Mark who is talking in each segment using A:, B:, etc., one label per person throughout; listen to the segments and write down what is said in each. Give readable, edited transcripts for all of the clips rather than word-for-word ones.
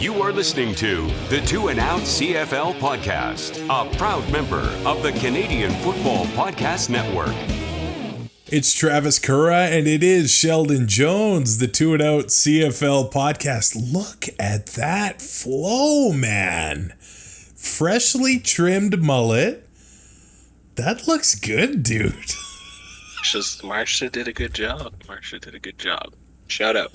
A: You are listening to the Two and Out CFL podcast, a proud member of the Canadian Football Podcast Network.
B: It's Travis Currah, and it is Sheldon Jones, the Two and Out CFL podcast. Look at that flow, man. Freshly trimmed mullet. That looks good, dude.
C: Marsha did a good job. Shout out.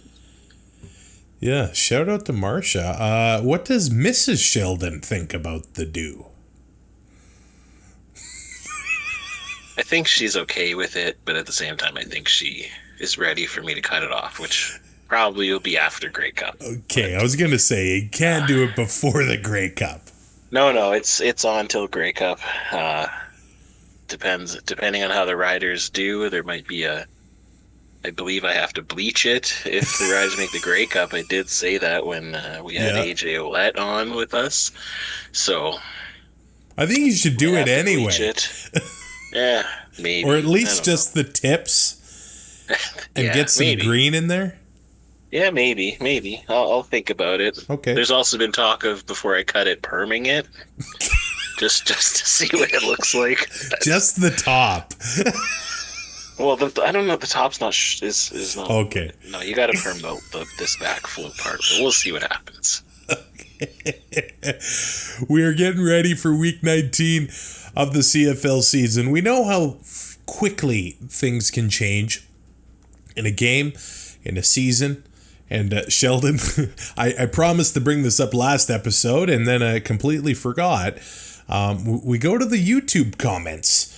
B: Yeah, shout out to Marsha. What does Mrs. Sheldon think about the do?
C: I think she's okay with it, but at the same time, I think she is ready for me to cut it off, which probably will be after Grey Cup.
B: Okay, I was going to say, you can't do it before the Grey Cup.
C: No, it's on till Grey Cup. Depending on how the Riders do, there might be I believe I have to bleach it if the Riders make the Grey Cup. I did say that when we had AJ Ouellette on with us. So
B: I think you should do it anyway.
C: Yeah, maybe.
B: Or at least just the tips and get some green in there.
C: Yeah, maybe. I'll think about it.
B: Okay.
C: There's also been talk of, before I cut it, perming it. just to see what it looks like.
B: Just the top.
C: Well, I don't know. The top's not is not
B: okay.
C: No, you got to perm this back flow part. But we'll see what happens.
B: Okay. We are getting ready for week 19 of the CFL season. We know how quickly things can change in a game, in a season. And Sheldon, I promised to bring this up last episode, and then I completely forgot. We go to the YouTube comments.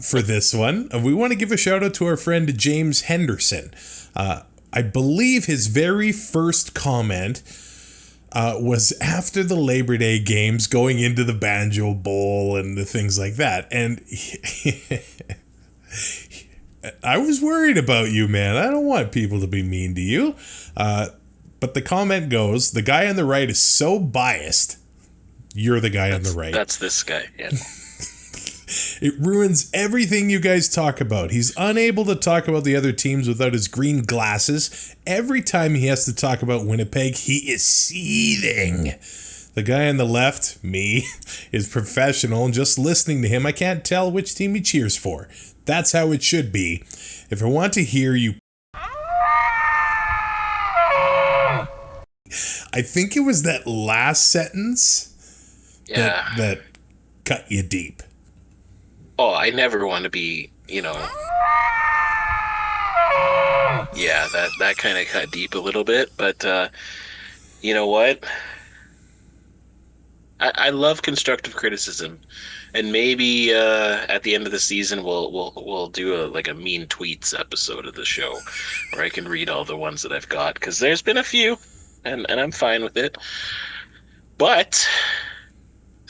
B: For this one, we want to give a shout out to our friend James Henderson. I believe his very first comment was after the Labor Day games, going into the Banjo Bowl and the things like that. And I was worried about you, man. I don't want people to be mean to you. But the comment goes, the guy on the right is so biased. You're the guy on the right.
C: That's this guy, yeah.
B: It ruins everything you guys talk about. He's unable to talk about the other teams without his green glasses. Every time he has to talk about Winnipeg, he is seething. The guy on the left, me, is professional, and just listening to him, I can't tell which team he cheers for. That's how it should be. If I want to hear you... I think it was that last sentence that cut you deep.
C: Oh, I never want to be, yeah, that kind of cut deep a little bit, but you know what? I love constructive criticism, and maybe at the end of the season we'll do a mean tweets episode of the show where I can read all the ones that I've got, because there's been a few, and I'm fine with it, but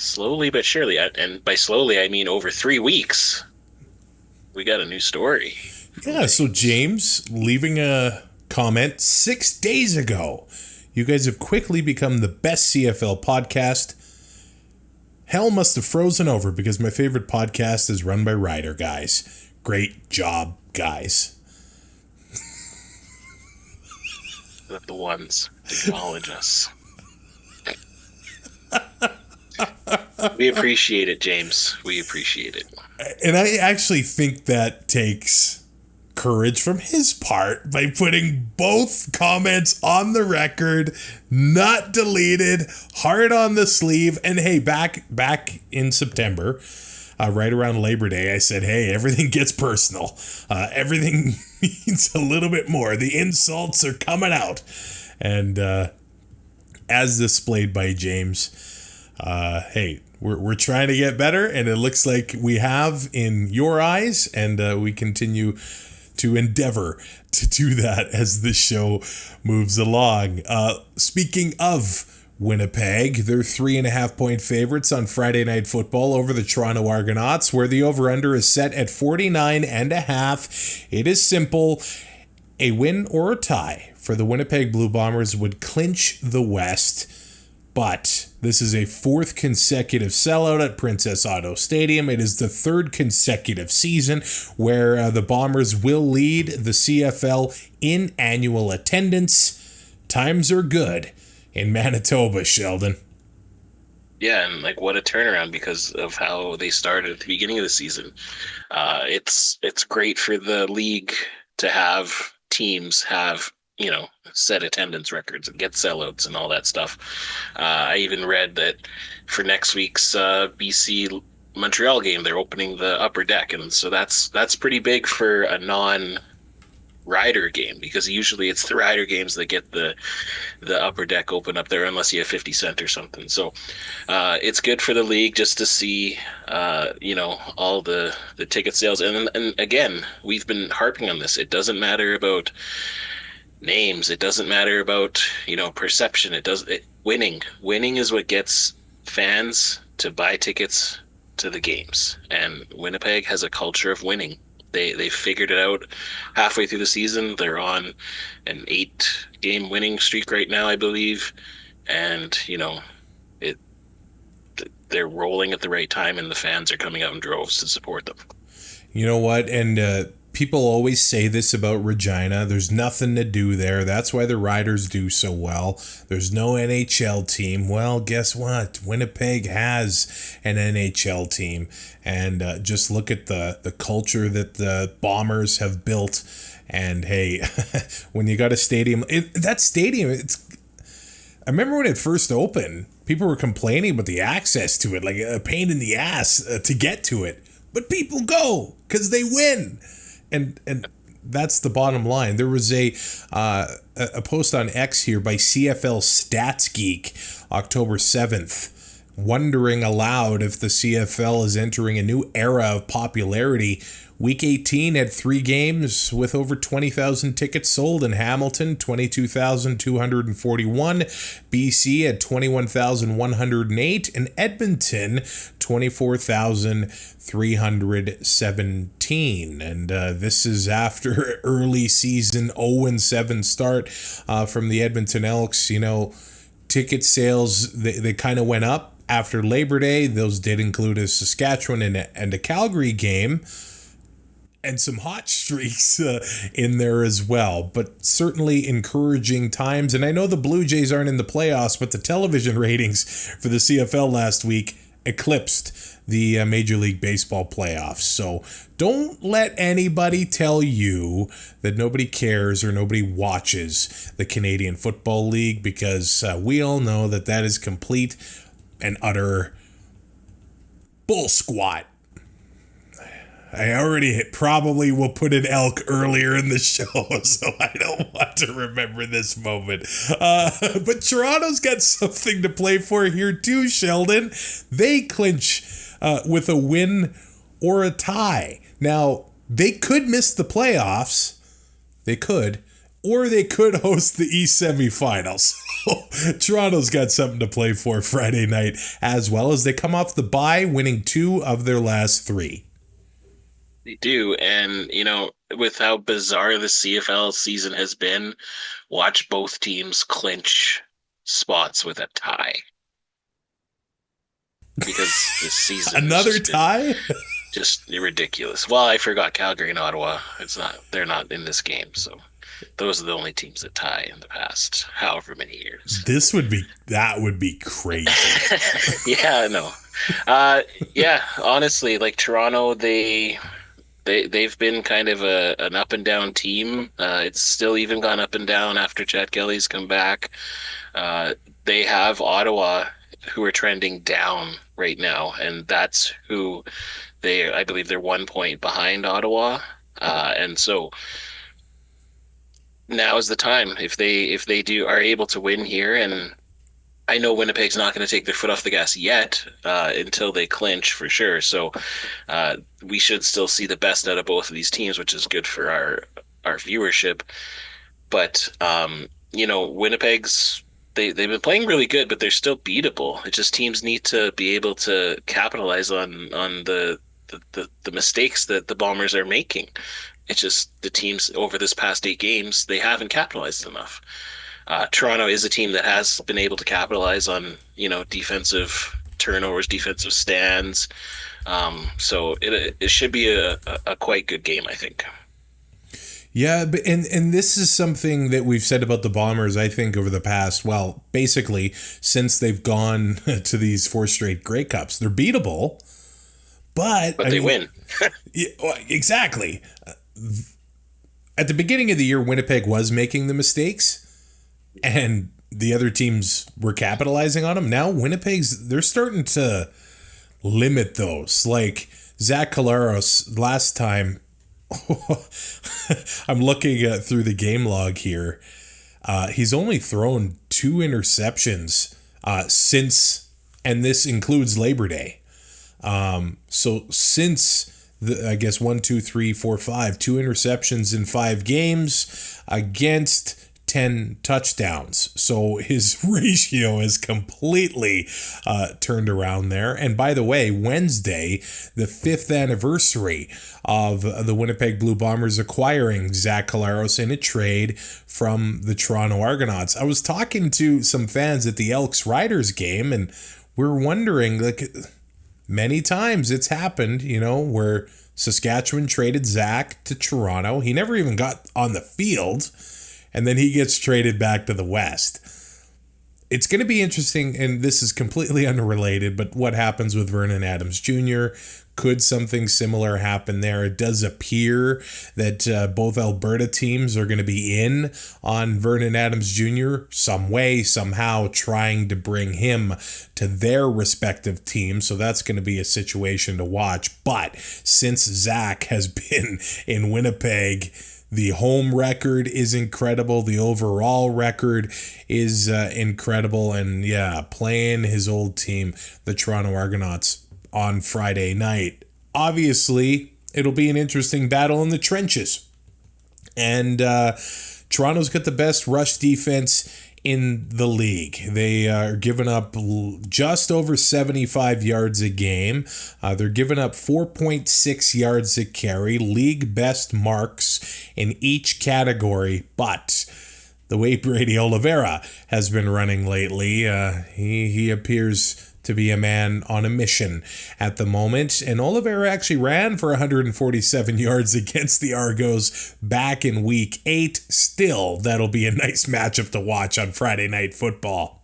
C: slowly but surely, and by slowly I mean over 3 weeks, we got a new story.
B: Yeah, so James, leaving a comment 6 days ago. You guys have quickly become the best CFL podcast. Hell must have frozen over because my favorite podcast is run by Rider guys. Great job, guys.
C: The ones acknowledge us. We appreciate it, James. We appreciate it.
B: And I actually think that takes courage from his part by putting both comments on the record, not deleted, hard on the sleeve. And hey, back in September, right around Labor Day, I said, hey, everything gets personal. Everything means a little bit more. The insults are coming out. And as displayed by James, hey, we're trying to get better, and it looks like we have in your eyes, and we continue to endeavor to do that as the show moves along. Speaking of Winnipeg, they're 3.5-point favorites on Friday Night Football over the Toronto Argonauts, where the over-under is set at 49.5. It is simple. A win or a tie for the Winnipeg Blue Bombers would clinch the West, but this is a 4th consecutive sellout at Princess Auto Stadium. It is the 3rd consecutive season where the Bombers will lead the CFL in annual attendance. Times are good. in Manitoba, Sheldon.
C: Yeah, and like what a turnaround because of how they started at the beginning of the season. It's great for the league to have teams have set attendance records and get sellouts and all that stuff. I even read that for next week's BC Montreal game, they're opening the upper deck, and so that's pretty big for a non-rider game because usually it's the rider games that get the upper deck open up there unless you have 50 Cent or something. So it's good for the league just to see all the ticket sales, and again, we've been harping on this. It doesn't matter about names, it doesn't matter about perception. Winning is what gets fans to buy tickets to the games, and Winnipeg has a culture of winning. They figured it out halfway through the season. They're on an 8-game winning streak right now, I believe, and they're rolling at the right time, and the fans are coming out in droves to support them.
B: You know what? And people always say this about Regina. There's nothing to do there. That's why the Riders do so well. There's no NHL team. Well, guess what? Winnipeg has an NHL team. And just look at the culture that the Bombers have built. And hey, when you got a stadium, that stadium, I remember when it first opened, people were complaining about the access to it, like a pain in the ass to get to it. But people go because they win. And that's the bottom line. There was a post on X here by CFL Stats Geek, October 7th, wondering aloud if the CFL is entering a new era of popularity. Week 18 had 3 games with over 20,000 tickets sold in Hamilton, 22,241. BC had 21,108. And Edmonton, 24,317. And this is after early season 0-7 start from the Edmonton Elks. Ticket sales, they kind of went up after Labor Day. Those did include a Saskatchewan and a Calgary game. And some hot streaks in there as well, but certainly encouraging times. And I know the Blue Jays aren't in the playoffs, but the television ratings for the CFL last week eclipsed the Major League Baseball playoffs. So don't let anybody tell you that nobody cares or nobody watches the Canadian Football League, because we all know that is complete and utter bull squat. I already probably will put an elk earlier in the show, so I don't want to remember this moment. But Toronto's got something to play for here too, Sheldon. They clinch with a win or a tie. Now, they could miss the playoffs. They could. Or they could host the East semifinals. Toronto's got something to play for Friday night, as well as they come off the bye, winning 2 of their last 3.
C: They do, and with how bizarre the CFL season has been, watch both teams clinch spots with a tie. Because this season
B: another tie?
C: Just ridiculous. Well, I forgot Calgary and Ottawa. They're not in this game, so those are the only teams that tie in the past however many years. That would be crazy. Yeah, I know. Yeah, honestly, like Toronto, They've been kind of an up and down team. It's still even gone up and down after Chad Kelly's come back. They have Ottawa, who are trending down right now, and that's who I believe they're 1 point behind Ottawa. And so now is the time if they are able to win here, and I know Winnipeg's not going to take their foot off the gas yet until they clinch for sure. So we should still see the best out of both of these teams, which is good for our viewership. But Winnipeg's they've been playing really good, but they're still beatable. It's just teams need to be able to capitalize on the mistakes that the Bombers are making. It's just the teams over this past 8 games, they haven't capitalized enough. Toronto is a team that has been able to capitalize on, defensive turnovers, defensive stands. So it should be a quite good game, I think.
B: Yeah, but and this is something that we've said about the Bombers, I think, over the past, well, basically, since they've gone to these 4 straight Grey Cups. They're beatable, but
C: they win.
B: Yeah, exactly. At the beginning of the year, Winnipeg was making the mistakes, and the other teams were capitalizing on them. Now, they're starting to limit those. Like, Zach Collaros, last time, I'm looking through the game log here. He's only thrown 2 interceptions since, and this includes Labor Day. So since I guess 1, 2, 3, 4, 5, 2 interceptions in 5 games against 10 touchdowns. So his ratio is completely turned around there. And by the way, Wednesday, the 5th anniversary of the Winnipeg Blue Bombers acquiring Zach Collaros in a trade from the Toronto Argonauts. I was talking to some fans at the Elks Riders game, and we're wondering, like, many times it's happened, where Saskatchewan traded Zach to Toronto. He never even got on the field, and then he gets traded back to the West. It's going to be interesting, and this is completely unrelated, but what happens with Vernon Adams Jr.? Could something similar happen there? It does appear that both Alberta teams are going to be in on Vernon Adams Jr. some way, somehow, trying to bring him to their respective teams. So that's going to be a situation to watch. But since Zach has been in Winnipeg, the home record is incredible. The overall record is incredible. And yeah, playing his old team, the Toronto Argonauts, on Friday night. Obviously, it'll be an interesting battle in the trenches. And Toronto's got the best rush defense in the league. They are giving up just over 75 yards a game. They're giving up 4.6 yards a carry, league best marks in each category. But the way Brady Oliveira has been running lately, he appears to be a man on a mission at the moment. And Oliveira actually ran for 147 yards against the Argos back in week 8. Still, that'll be a nice matchup to watch on Friday Night Football.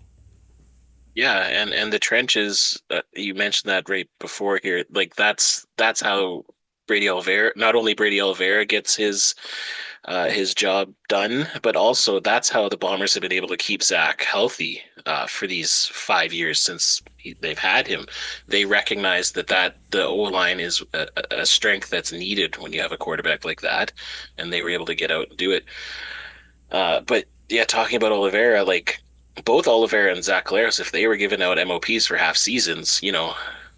C: Yeah, and the trenches, you mentioned that right before here. Like, that's how Brady Oliveira, not only Brady Oliveira gets his job done, but also that's how the Bombers have been able to keep Zach healthy for these 5 years since they've had him. They recognize that the O-line is a strength that's needed when you have a quarterback like that, and they were able to get out and do it. But yeah, talking about Oliveira, like, both Oliveira and Zach Collaros, if they were giving out MOPs for half seasons,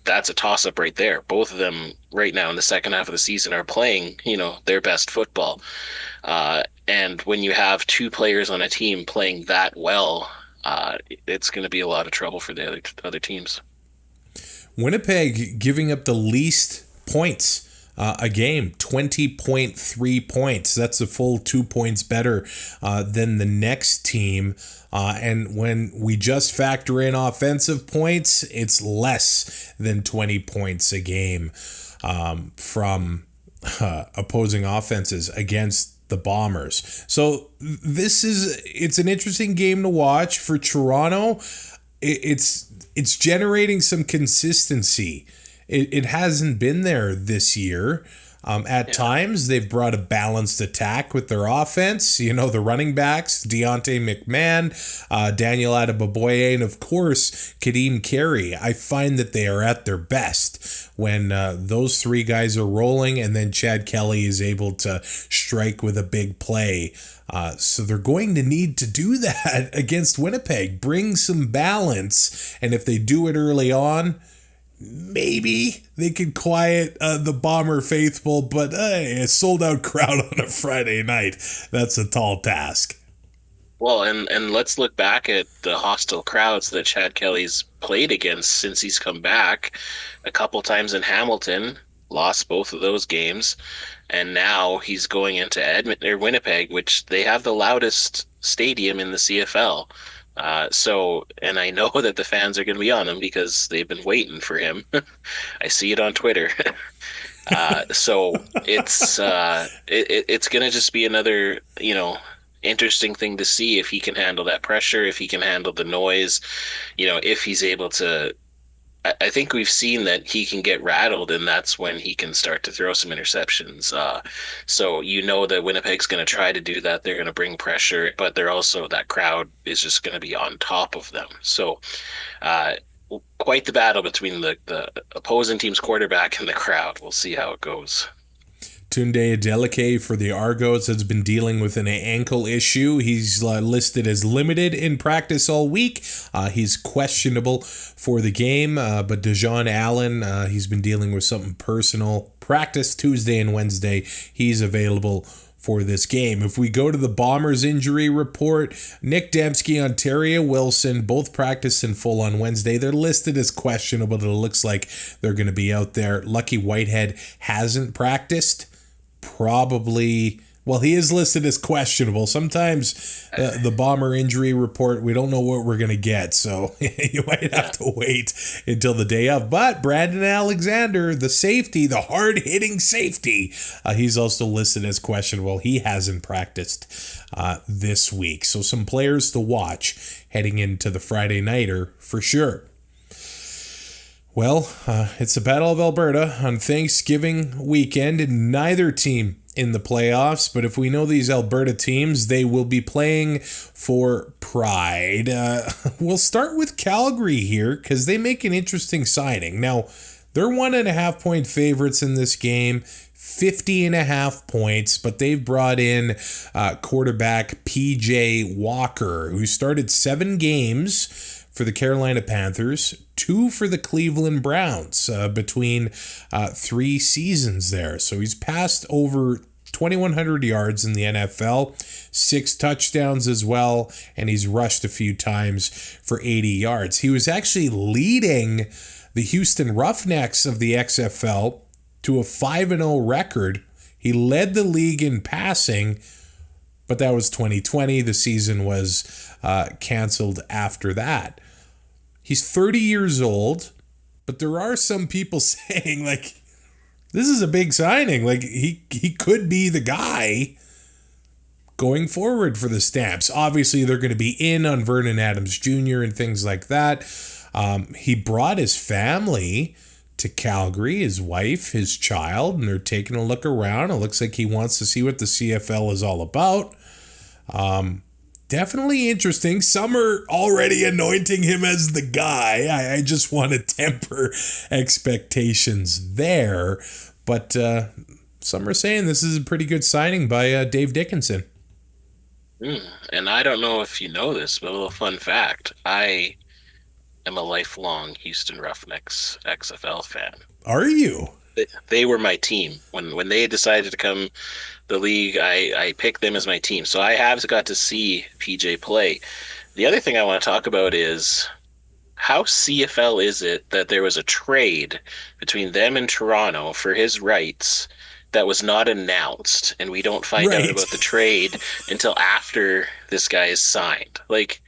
C: that's a toss-up right there. Both of them right now in the second half of the season are playing, their best football. And when you have 2 players on a team playing that well, it's going to be a lot of trouble for the other teams.
B: Winnipeg giving up the least points a game, 20.3 points. That's a full 2 points better than the next team. And when we just factor in offensive points, it's less than 20 points a game from opposing offenses against the Bombers. So it's an interesting game to watch for Toronto. It's generating some consistency. It hasn't been there this year. At times, they've brought a balanced attack with their offense. The running backs, Deontay McMahon, Daniel Adeboboye, and of course, Kadeem Carey. I find that they are at their best when those 3 guys are rolling, and then Chad Kelly is able to strike with a big play. So they're going to need to do that against Winnipeg. Bring some balance, and if they do it early on, maybe they could quiet the Bomber faithful, but a sold-out crowd on a Friday night, that's a tall task.
C: Well, and let's look back at the hostile crowds that Chad Kelly's played against since he's come back. A couple times in Hamilton, lost both of those games, and now he's going into Edmonton or Winnipeg, which they have the loudest stadium in the CFL. And I know that the fans are going to be on him because they've been waiting for him. I see it on Twitter. So it's gonna just be another, interesting thing to see if he can handle that pressure, if he can handle the noise, if he's able to. I think we've seen that he can get rattled, and that's when he can start to throw some interceptions. So that Winnipeg's going to try to do that. They're going to bring pressure, but they're also, that crowd is just going to be on top of them. So uh, quite the battle between the opposing team's quarterback and the crowd. We'll see how it goes.
B: Tunde Adeleke for the Argonauts has been dealing with an ankle issue. He's listed as limited in practice all week. He's questionable for the game, but Dejon Allen, he's been dealing with something personal. Practice Tuesday and Wednesday. He's available for this game. If we go to the Bombers injury report, Nick Dembski, Ontario Wilson, both practiced in full on Wednesday. They're listed as questionable. It looks like they're going to be out there. Lucky Whitehead hasn't practiced. Probably, well, he is listed as questionable. Sometimes the Bomber injury report, we don't know what we're going to get, so you might have to wait until the day of. But Brandon Alexander, the safety, the hard-hitting safety, he's also listed as questionable. He hasn't practiced this week. So some players to watch heading into the Friday nighter for sure. Well, it's the Battle of Alberta on Thanksgiving weekend, and neither team in the playoffs. But if we know these Alberta teams, they will be playing for pride. We'll start with Calgary here because they make an interesting signing. Now, they're 1.5-point favorites in this game, 50.5 points, but they've brought in quarterback PJ Walker, who started 7 games for the Carolina Panthers, 2 for the Cleveland Browns between 3 seasons there. So he's passed over 2,100 yards in the NFL, 6 touchdowns as well, and he's rushed a few times for 80 yards. He was actually leading the Houston Roughnecks of the XFL to a 5-0 record. He led the league in passing, but that was 2020. The season was canceled after that. He's 30 years old, but there are some people saying, like, this is a big signing. Like, he could be the guy going forward for the Stamps. Obviously, they're going to be in on Vernon Adams Jr. and things like that. He brought his family to Calgary, his wife, his child, and they're taking a look around. It looks like he wants to see what the CFL is all about. Definitely interesting. Some are already anointing him as the guy. I just want to temper expectations there. But some are saying this is a pretty good signing by Dave Dickinson.
C: And I don't know if you know this, but a little fun fact. I am a lifelong Houston Roughnecks XFL fan.
B: Are you?
C: They were my team. When they decided to come the league, I picked them as my team. So I have got to see PJ play. The other thing I want to talk about is how CFL is it that there was a trade between them and Toronto for his rights that was not announced, and we don't find out about the trade until after this guy is signed. Like,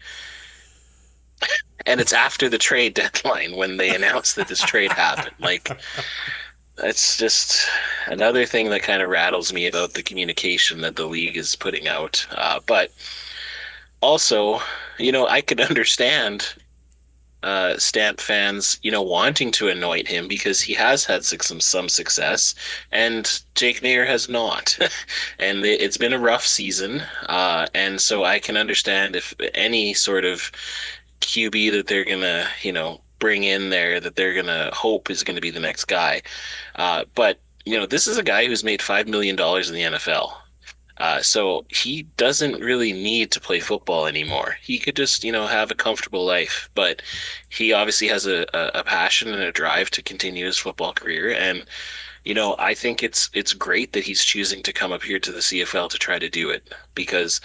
C: and it's after the trade deadline when they announced that this trade happened. Like, that's just another thing that kind of rattles me about the communication that the league is putting out. But also, I could understand Stamp fans, wanting to anoint him because he has had some success, and Jake Maier has not. And it's been a rough season. And so I can understand if any sort of QB that they're going to, bring in there that they're going to hope is going to be the next guy. But, this is a guy who's made $5 million in the NFL. So he doesn't really need to play football anymore. He could just, have a comfortable life. But he obviously has a passion and a drive to continue his football career. And, I think it's great that he's choosing to come up here to the CFL to try to do it, because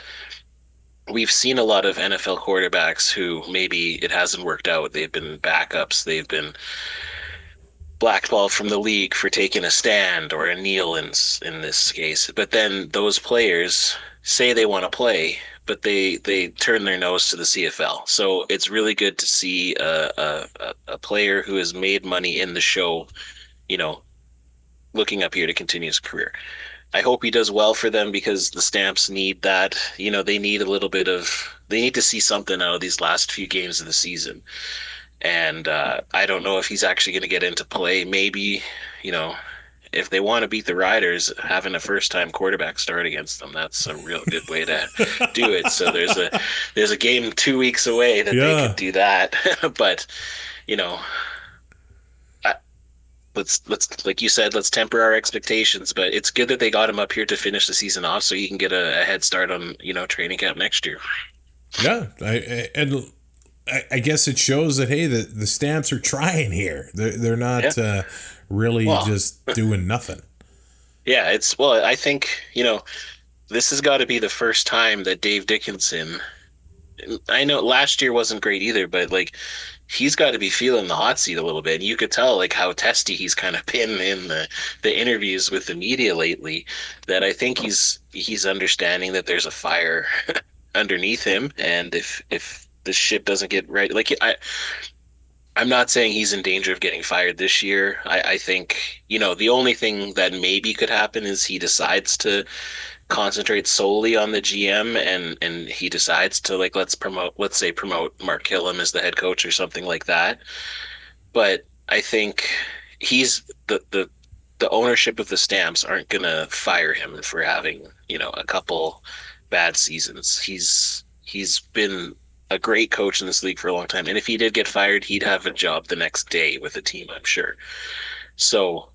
C: we've seen a lot of NFL quarterbacks who maybe it hasn't worked out. They've been backups. They've been blackballed from the league for taking a stand, or a kneel in this case. But then those players say they want to play, but they turn their nose to the CFL. So it's really good to see a player who has made money in the show, looking up here to continue his career. I hope he does well for them because the Stamps need that. They need they need to see something out of these last few games of the season. And I don't know if he's actually going to get into play. Maybe, if they want to beat the Riders, having a first-time quarterback start against them, that's a real good way to do it. So there's a game 2 weeks away that they could do that. But, let's like you said, let's temper our expectations. But it's good that they got him up here to finish the season off, so he can get a head start on training camp next year.
B: Yeah, I guess it shows that the Stamps are trying here. They're not really just doing nothing.
C: Yeah, I think this has got to be the first time that Dave Dickinson. I know last year wasn't great either, but he's got to be feeling the hot seat a little bit. And you could tell how testy he's kind of been in the interviews with the media lately. That I think he's understanding that there's a fire underneath him, and if the ship doesn't get right, I'm not saying he's in danger of getting fired this year. I think the only thing that maybe could happen is he decides to concentrate solely on the GM, and he decides to let's promote Mark Killam as the head coach or something like that. But I think he's the ownership of the Stamps aren't gonna fire him for having a couple bad seasons. He's been a great coach in this league for a long time, and if he did get fired, he'd have a job the next day with the team, I'm sure. So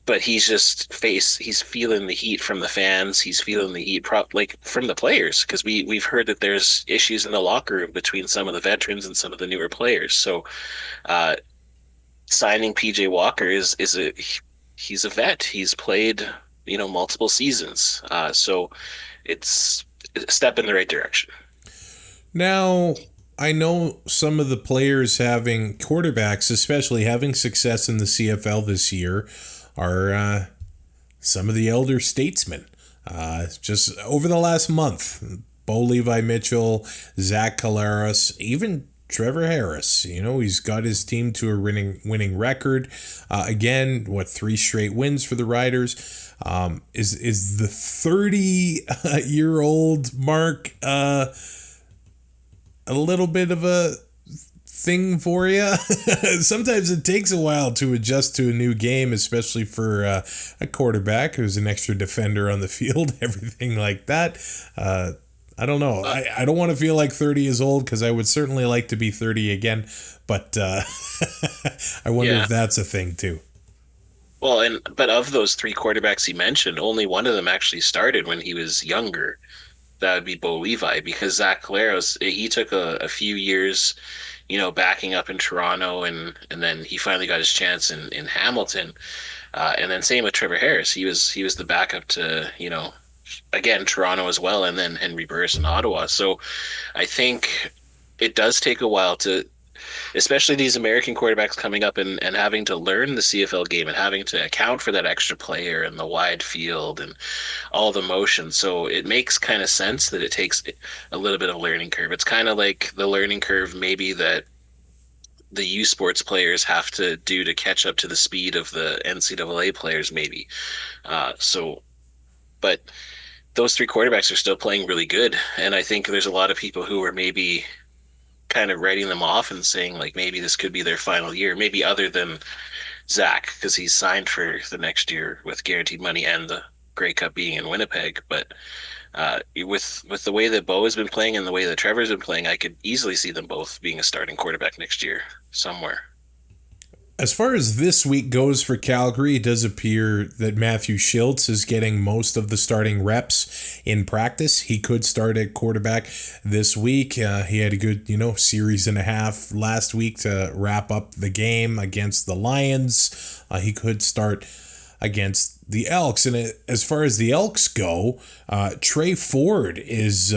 C: but he's feeling the heat from the fans. He's feeling the heat from the players, because we've heard that there's issues in the locker room between some of the veterans and some of the newer players. So signing PJ Walker he's a vet. He's played multiple seasons. So it's a step in the right direction.
B: Now, I know some of the players quarterbacks especially having success in the CFL this year are some of the elder statesmen. Just over the last month, Bo Levi Mitchell, Zach Collaros, even Trevor Harris. He's got his team to a winning record. Again, 3 straight wins for the Riders. Is the 30-year-old mark a little bit of a thing for you? Sometimes it takes a while to adjust to a new game, especially for a quarterback who's an extra defender on the field, everything like that. I don't know. I don't want to feel like 30 is old, because I would certainly like to be 30 again, but I wonder if that's a thing too.
C: Well, but of those 3 quarterbacks he mentioned, only one of them actually started when he was younger. That would be Bo Levi, because Zach Collaros, he took a few years, backing up in Toronto, and then he finally got his chance in Hamilton. And then same with Trevor Harris. He was the backup to, again, Toronto as well, and then Henry Burris in Ottawa. So I think it does take a while to, especially these American quarterbacks coming up and having to learn the CFL game and having to account for that extra player and the wide field and all the motion. So it makes kind of sense that it takes a little bit of a learning curve. It's kind of like the learning curve maybe that the U Sports players have to do to catch up to the speed of the NCAA players maybe. But those 3 quarterbacks are still playing really good. And I think there's a lot of people who are maybe kind of writing them off and saying maybe this could be their final year, maybe other than Zach, because he's signed for the next year with guaranteed money and the Grey Cup being in Winnipeg. But with the way that Bo has been playing and the way that Trevor's been playing, I could easily see them both being a starting quarterback next year somewhere.
B: As far as this week goes for Calgary, it does appear that Matthew Schultz is getting most of the starting reps in practice. He could start at quarterback this week. He had a good, series and a half last week to wrap up the game against the Lions. He could start against the Elks. And as far as the Elks go, Trey Ford is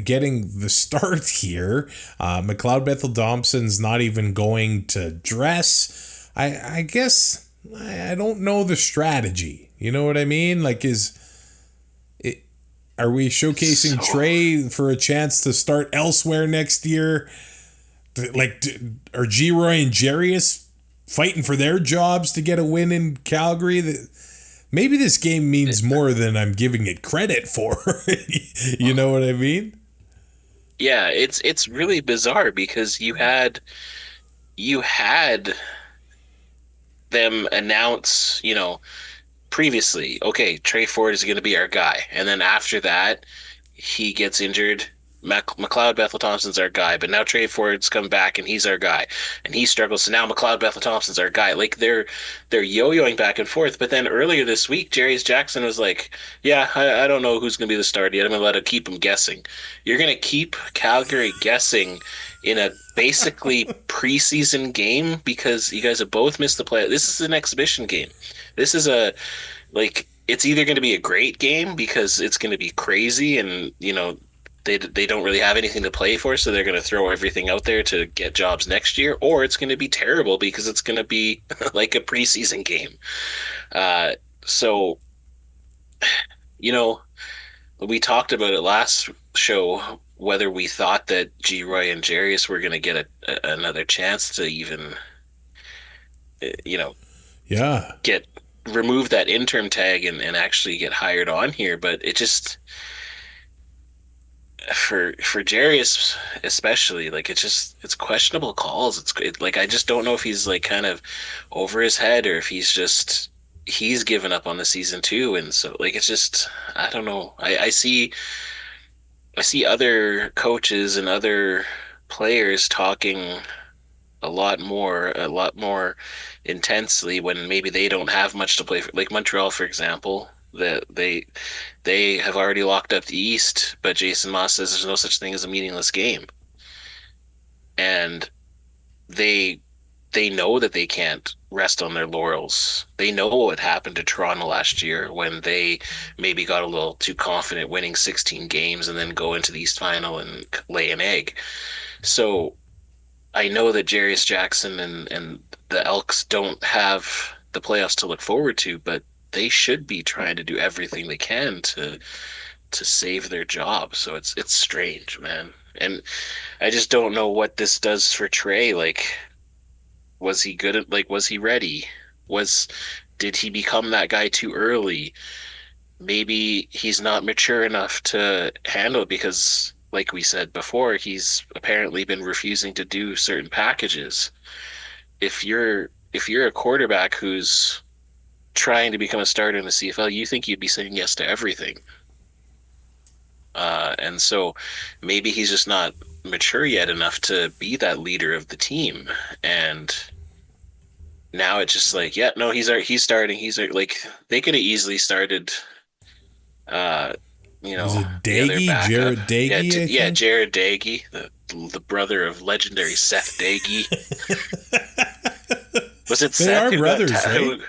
B: getting the start here. McLeod Bethel-Thompson's not even going to dress. I guess I don't know the strategy. You know what I mean? Are we showcasing Trey for a chance to start elsewhere next year? Are G-Roy and Jarius fighting for their jobs to get a win in Calgary. Maybe this game means more than I'm giving it credit for. You know what I mean?
C: Yeah, it's really bizarre because you had them announce, previously, okay, Trey Ford is going to be our guy, and then after that, he gets injured. McLeod Bethel Thompson's our guy, but now Trey Ford's come back and he's our guy, and he struggles. So now McLeod Bethel Thompson's our guy. Like they're yo-yoing back and forth. But then earlier this week, Jarius Jackson was like, "Yeah, I don't know who's going to be the starter yet. I'm going to let him keep him guessing." You're going to keep Calgary guessing in a basically preseason game because you guys have both missed the play. This is an exhibition game. This is it's either going to be a great game because it's going to be crazy and they don't really have anything to play for, so they're going to throw everything out there to get jobs next year, or it's going to be terrible because it's going to be like a preseason game. So, we talked about it last show, whether we thought that G-Roy and Jarius were going to get another chance to even, remove that interim tag and actually get hired on here. But it just... For Jarius especially, it's questionable calls. I just don't know if he's kind of over his head or if he's given up on the season too. And so it's just, I don't know. I see other coaches and other players talking a lot more intensely when maybe they don't have much to play for. Like Montreal, for example. That they have already locked up the East, but Jason Moss says there's no such thing as a meaningless game, and they know that they can't rest on their laurels. They know what happened to Toronto last year when they maybe got a little too confident, winning 16 games and then go into the East Final and lay an egg. So I know that Jarius Jackson and the Elks don't have the playoffs to look forward to, but they should be trying to do everything they can to save their job. So it's strange, man. And I just don't know what this does for Trey. Was he good at, was he ready? Did he become that guy too early? Maybe he's not mature enough to handle it because, like we said before, he's apparently been refusing to do certain packages. If you're a quarterback who's trying to become a starter in the CFL, you think you'd be saying yes to everything. And so maybe he's just not mature yet enough to be that leader of the team. And now it's just he's starting. They could have easily started,
B: is it Daigie? Jared Daigie?
C: Yeah, Jared Daigie, the brother of legendary Seth Daigie. Was it
B: they
C: Seth?
B: They are brothers, right?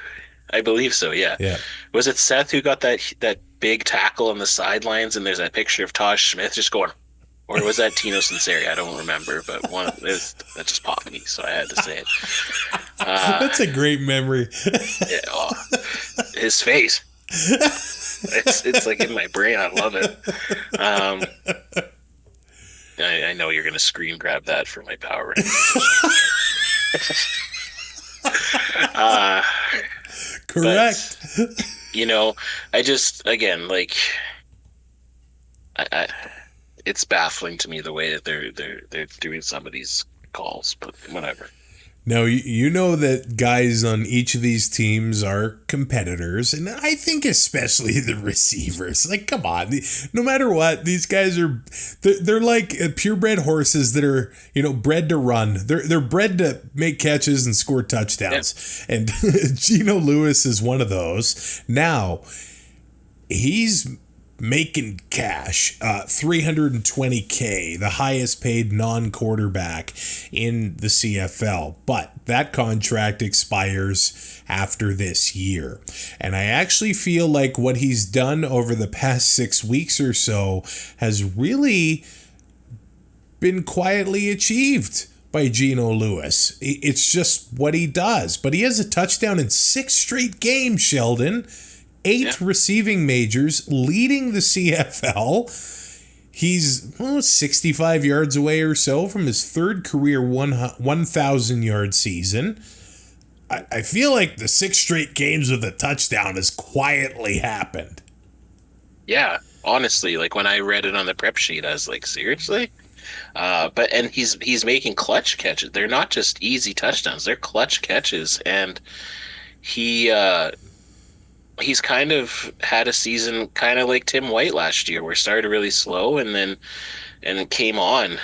C: I believe so, yeah.
B: Yeah.
C: Was it Seth who got that big tackle on the sidelines and there's that picture of Tosh Smith just going, or was that Tino Sinceri? I don't remember, but that just popped me, so I had to say it.
B: That's a great memory.
C: His face. It's in my brain. I love it. I know you're going to screen grab that for my Power Rangers.
B: Correct.
C: But, I just, again, it's baffling to me the way that they're doing some of these calls, but whatever.
B: Now, you know that guys on each of these teams are competitors, and I think especially the receivers. Come on, no matter what, these guys they're like purebred horses that are, bred to run. They're bred to make catches and score touchdowns. Yeah. And Geno Lewis is one of those. Now, he's making cash, $320K, the highest paid non-quarterback in the CFL. But that contract expires after this year. And I actually feel like what he's done over the past 6 weeks or so has really been quietly achieved by Geno Lewis. It's just what he does. But he has a touchdown in 6 straight games, Sheldon. 8 receiving majors, leading the CFL. He's 65 yards away or so from his third career 1,000-yard season. I feel like the 6 straight games with a touchdown has quietly happened.
C: Yeah, honestly, like when I read it on the prep sheet, I was like, seriously? And he's making clutch catches. They're not just easy touchdowns; they're clutch catches. And he's kind of had a season kind of like Tim White last year, where it started really slow and it came on.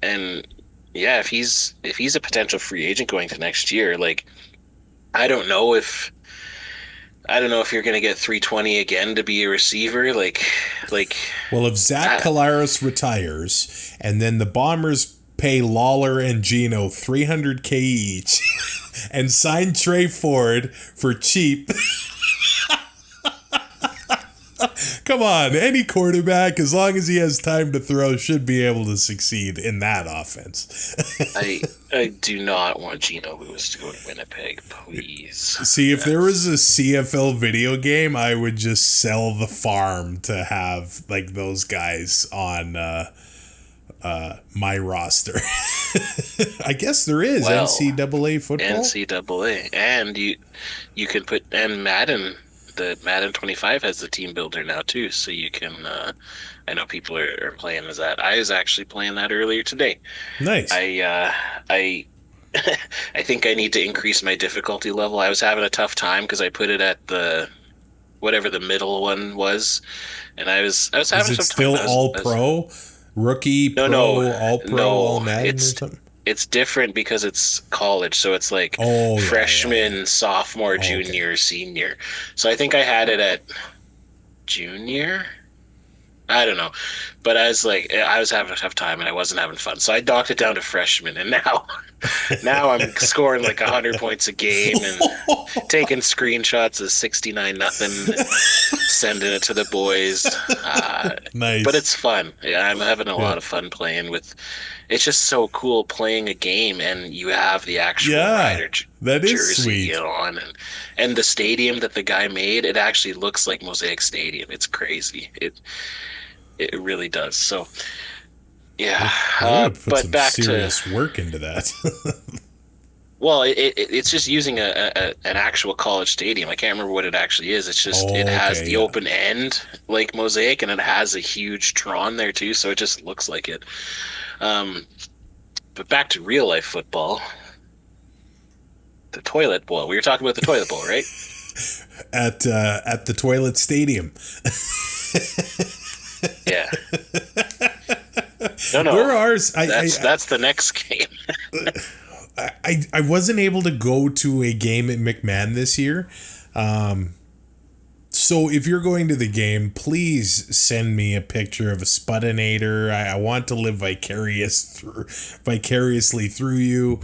C: And yeah, if he's a potential free agent going to next year, like I don't know if you're going to get 320 again to be a receiver.
B: Well, if Zach Collaros retires and then the Bombers pay Lawler and Gino $300K each and sign Trey Ford for cheap. Come on, any quarterback, as long as he has time to throw, should be able to succeed in that offense.
C: I do not want Gino Lewis to go to Winnipeg, please.
B: See, if there was a CFL video game, I would just sell the farm to have like those guys on my roster. I guess there is NCAA football.
C: NCAA, and you can put and Madden. The Madden 25 has the team builder now too, so you can. I know people are playing as that. I was actually playing that earlier today.
B: Nice.
C: I think I need to increase my difficulty level. I was having a tough time because I put it at the whatever the middle one was, and I was having some time. Is it
B: still all pro, rookie, pro, all pro, all Madden or something?
C: It's different because it's college, so it's like freshman, sophomore, junior, senior. So I think I had it at junior. I don't know, but I was having a tough time and I wasn't having fun, so I docked it down to freshman, and now I'm scoring like 100 points a game and taking screenshots of 69-0, sending it to the boys.
B: Nice,
C: but it's fun. Yeah, I'm having a lot of fun playing with. It's just so cool playing a game and you have the actual rider jersey on, and the stadium that the guy made, it actually looks like Mosaic Stadium. It's crazy. It really does. So, yeah. But back to
B: serious work into that.
C: Well, it's just using an actual college stadium. I can't remember what it actually is. It's just it has the open end like Mosaic, and it has a huge Tron there too. So it just looks like it. But back to real life football. The toilet bowl. We were talking about the toilet bowl, right?
B: At the toilet stadium.
C: Yeah. No.
B: Where ours?
C: That's the next game.
B: I wasn't able to go to a game at McMahon this year. So if you're going to the game, please send me a picture of a Spudinator. I want to live vicariously through you.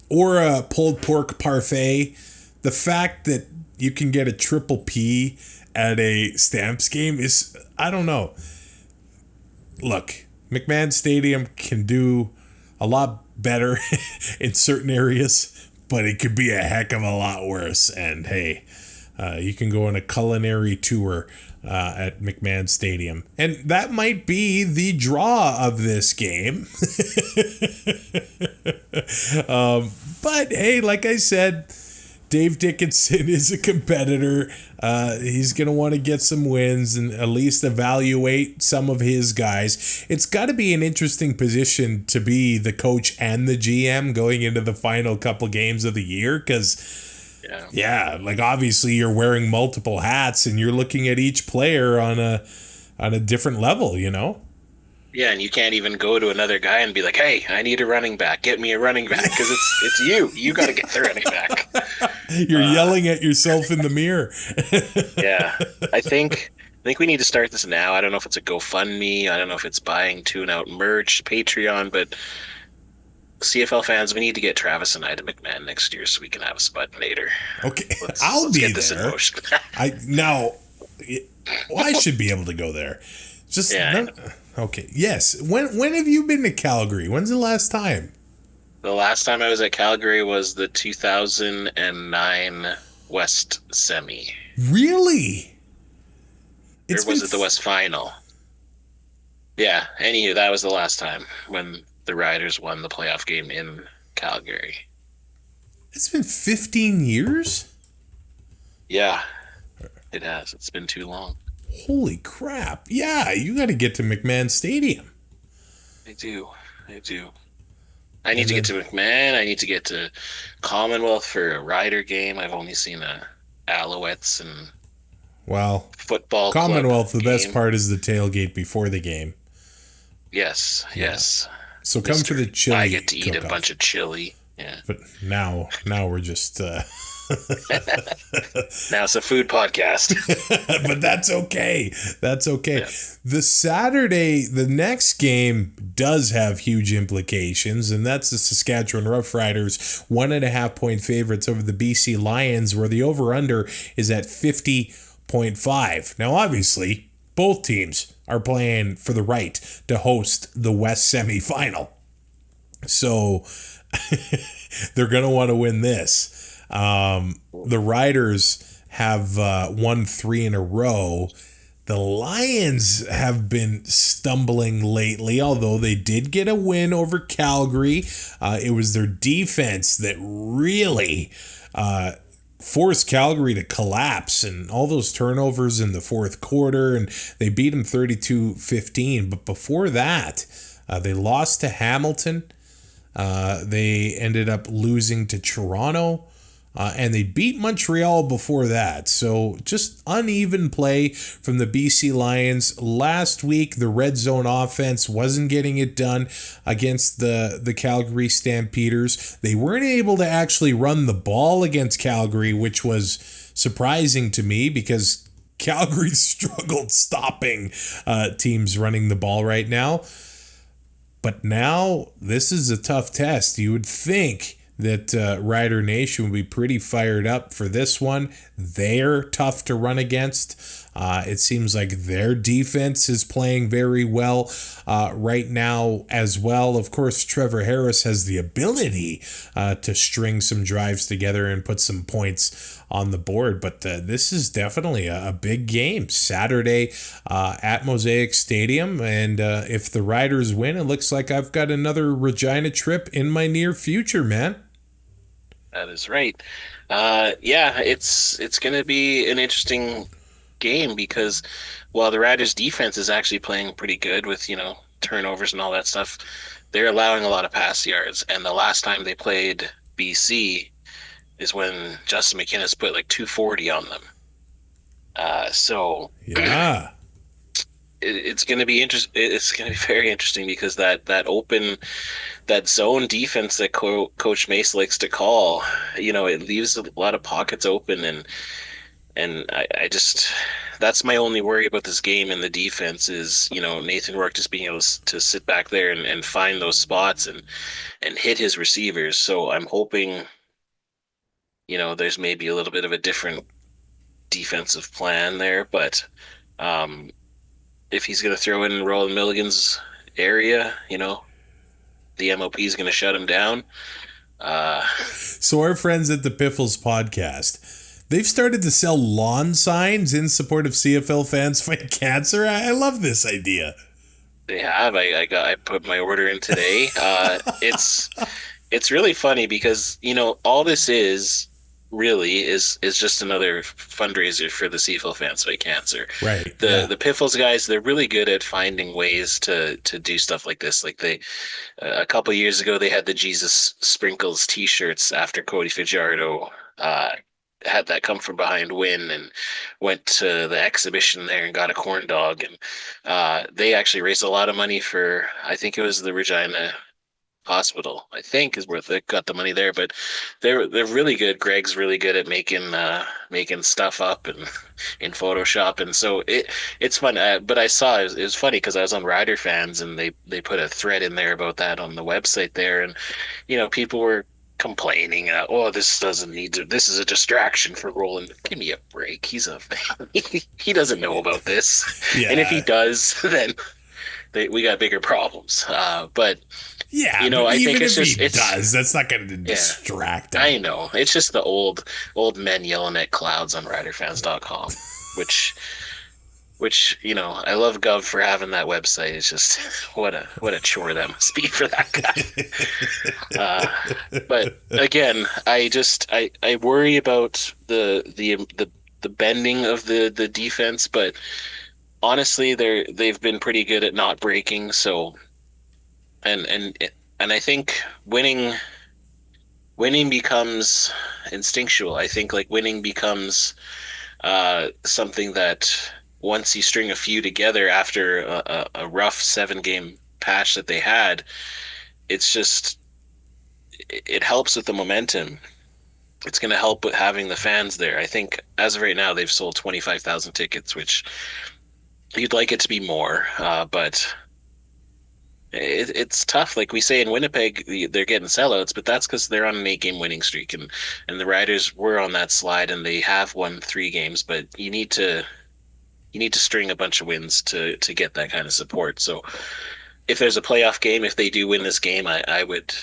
B: Or a pulled pork parfait. The fact that you can get a triple P at a Stamps game is, I don't know. Look, McMahon Stadium can do a lot better in certain areas, but it could be a heck of a lot worse. And hey, you can go on a culinary tour at McMahon Stadium, and that might be the draw of this game. But hey, like I said, Dave Dickinson is a competitor. He's going to want to get some wins and at least evaluate some of his guys. It's got to be an interesting position to be the coach and the GM going into the final couple games of the year, because like obviously you're wearing multiple hats and you're looking at each player on a different level, you know?
C: Yeah, and you can't even go to another guy and be like, hey, I need a running back. Get me a running back, because it's you. You got to get the running back.
B: You're yelling at yourself in the mirror.
C: Yeah. I think we need to start this now. I don't know if it's a GoFundMe. I don't know if it's buying tune-out merch, Patreon, but CFL fans, we need to get Travis and I to McMahon next year so we can have a Spudinator.
B: Okay,
C: let's
B: be
C: get
B: there.
C: This in motion.
B: I should be able to go there. Okay. Yes. When have you been to Calgary? When's the last time?
C: The last time I was at Calgary was the 2009 West Semi.
B: Really?
C: Or was it the West Final? Yeah. Anywho, that was the last time when the Riders won the playoff game in Calgary.
B: It's been 15 years?
C: Yeah, it has. It's been too long.
B: Holy crap. Yeah, you got to get to McMahon Stadium.
C: I do. I need to get to McMahon. I need to get to Commonwealth for a Rider game. I've only seen Alouettes and football
B: Commonwealth,
C: club
B: the best
C: game.
B: part is the tailgate before the game.
C: Yes.
B: So come to the chili.
C: I get to eat
B: cook-off.
C: a bunch of chili. Yeah.
B: But now we're just...
C: Now it's a food podcast.
B: But that's okay.
C: Yeah.
B: The next game does have huge implications, and that's the Saskatchewan Roughriders 1.5 point favorites over the BC Lions, where the over-under is at 50.5. Now, obviously, both teams are playing for the right to host the West semifinal. So they're going to want to win this. The Riders have won 3 in a row. The Lions have been stumbling lately, although they did get a win over Calgary. It was their defense that really forced Calgary to collapse, and all those turnovers in the fourth quarter, and they beat them 32-15. But before that, they lost to Hamilton. They ended up losing to Toronto. And they beat Montreal before that. So just uneven play from the BC Lions. Last week, the red zone offense wasn't getting it done against the Calgary Stampeders. They weren't able to actually run the ball against Calgary, which was surprising to me because Calgary struggled stopping teams running the ball right now. But now this is a tough test. You would think that Rider Nation will be pretty fired up for this one. They're tough to run against. It seems like their defense is playing very well right now as well. Of course, Trevor Harris has the ability to string some drives together and put some points on the board. But this is definitely a big game. Saturday at Mosaic Stadium. And if the Riders win, it looks like I've got another Regina trip in my near future, man.
C: That is right. It's going to be an interesting game because while the Riders' defense is actually playing pretty good with, turnovers and all that stuff, they're allowing a lot of pass yards. And the last time they played BC is when Justin McInnes put like 240 on them.
B: Yeah.
C: It's going to be It's going to be very interesting because that zone defense that Coach Mace likes to call, it leaves a lot of pockets open, and I just, that's my only worry about this game in the defense is, Nathan Rourke just being able to sit back there and find those spots and hit his receivers. So I'm hoping, there's maybe a little bit of a different defensive plan there, but if he's going to throw in Roland Milligan's area, the MOP is going to shut him down.
B: So our friends at the Piffles podcast, they've started to sell lawn signs in support of CFL Fans Fight Cancer. I love this idea.
C: They have. I put my order in today. It's really funny because all this is just another fundraiser for the CFL Fans Fight Cancer.
B: Right.
C: The Piffles guys, they're really good at finding ways to do stuff like this. Like they, a couple years ago, they had the Jesus Sprinkles T-shirts after Cody Fajardo had that come from behind win and went to the exhibition there and got a corn dog. And they actually raised a lot of money for, I think it was the Regina Hospital, I think, is where they got the money there. But they're really good. Greg's really good at making stuff up and in Photoshop, and so it's fun. But I saw it was funny because I was on Rider Fans and they put a thread in there about that on the website there, and people were complaining, this doesn't need to, this is a distraction for Roland. Give me a break. He doesn't know about this. Yeah. And if he does, then we got bigger problems. But
B: yeah,
C: I think
B: it's just that's not going to distract him.
C: I know. It's just the old men yelling at clouds on riderfans.com, which which, I love Gov for having that website. It's just what a chore that must be for that guy. But again, I worry about the bending of the defense, but honestly, they've been pretty good at not breaking. So, and I think winning becomes instinctual. I think like winning becomes something that once you string a few together after a rough 7-game patch that they had, it helps with the momentum. It's going to help with having the fans there. I think as of right now, they've sold 25,000 tickets, which you'd like it to be more, but it's tough. Like we say in Winnipeg, they're getting sellouts, but that's because they're on an 8-game winning streak, and the Riders were on that slide, and they have won 3 games. But you need to string a bunch of wins to get that kind of support. So if there's a playoff game, if they do win this game, I would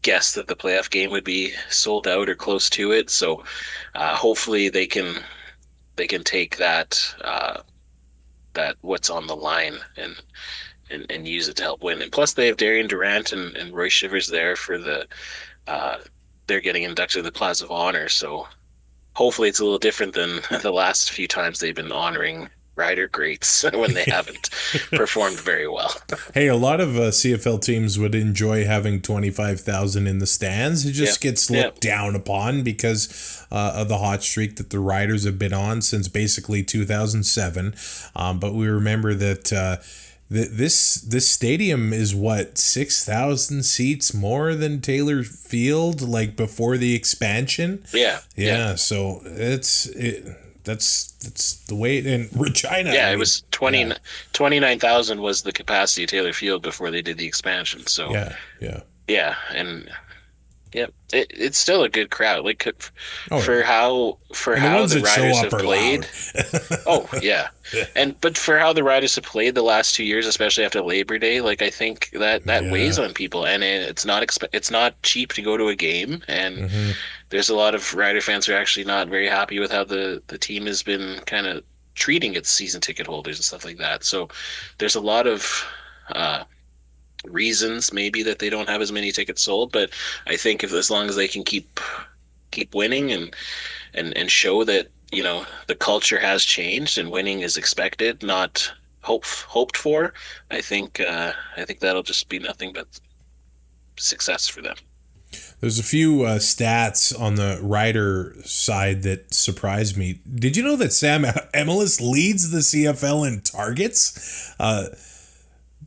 C: guess that the playoff game would be sold out or close to it. So hopefully they can take that what's on the line and use it to help win. And plus they have Darian Durant and Roy Shivers there for they're getting inducted to the Plaza of Honor. So hopefully it's a little different than the last few times they've been honoring Rider greats when they haven't performed very well.
B: Hey, a lot of CFL teams would enjoy having 25,000 in the stands. It just gets looked down upon because of the hot streak that the Riders have been on since basically 2007. But we remember that this stadium is 6,000 seats more than Taylor Field, like before the expansion. Yeah. So that's the way in Regina.
C: Yeah, it was 29,000 was the capacity of Taylor Field before they did the expansion. So yeah, and it's still a good crowd. Like for how the Riders have played. Oh yeah, but for how the Riders have played the last 2 years, especially after Labor Day, like I think that weighs on people, and it's not cheap to go to a game, and there's a lot of Rider fans who are actually not very happy with how the team has been kind of treating its season ticket holders and stuff like that. So there's a lot of reasons maybe that they don't have as many tickets sold, but I think as long as they can keep winning and show that the culture has changed and winning is expected, not hoped for, I think that'll just be nothing but success for them.
B: There's a few stats on the Rider side that surprised me. Did you know that Sam Emilus leads the CFL in targets?